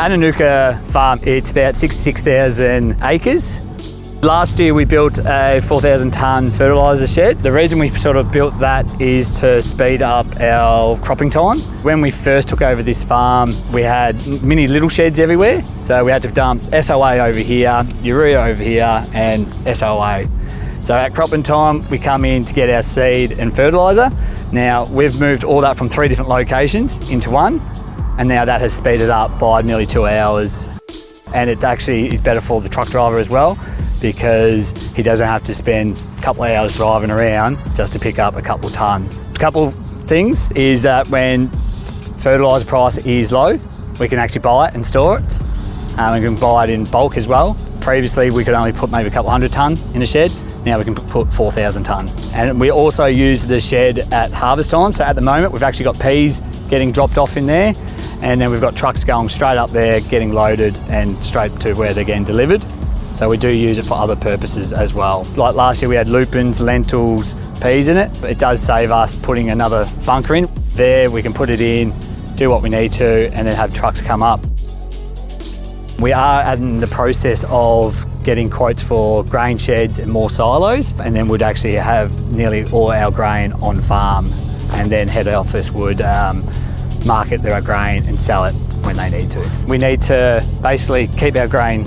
Anunaka farm, it's about 66,000 acres. Last year we built a 4,000 tonne fertiliser shed. The reason we sort of built that is to speed up our cropping time. When we first took over this farm, we had mini little sheds everywhere. So we had to dump SOA over here, urea over here, and SOA. So at cropping time, we come in to get our seed and fertiliser. Now we've moved all that from 3 different locations into one, and now that has speeded up by nearly 2 hours. And it actually is better for the truck driver as well, because he doesn't have to spend a couple of hours driving around just to pick up a couple tonne. A couple things is that when fertiliser price is low, we can actually buy it and store it. We can buy it in bulk as well. Previously we could only put maybe a couple 100 tonne in a shed. Now we can put 4,000 tonne. And we also use the shed at harvest time. So at the moment we've actually got peas getting dropped off in there, and then we've got trucks going straight up there, getting loaded and straight to where they're getting delivered. So we do use it for other purposes as well. Like last year we had lupins, lentils, peas in it. It does save us putting another bunker in. There we can put it in, do what we need to, and then have trucks come up. We are in the process of getting quotes for grain sheds and more silos, and then we'd actually have nearly all our grain on farm, and then head office would market their grain and sell it when they need to. We need to basically keep our grain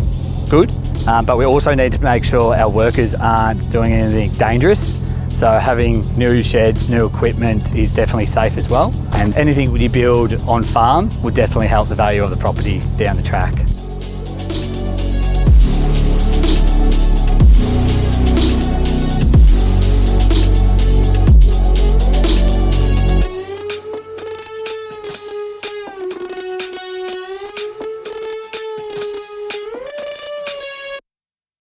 good, but we also need to make sure our workers aren't doing anything dangerous. So having new sheds, new equipment is definitely safe as well. And anything you build on farm would definitely help the value of the property down the track.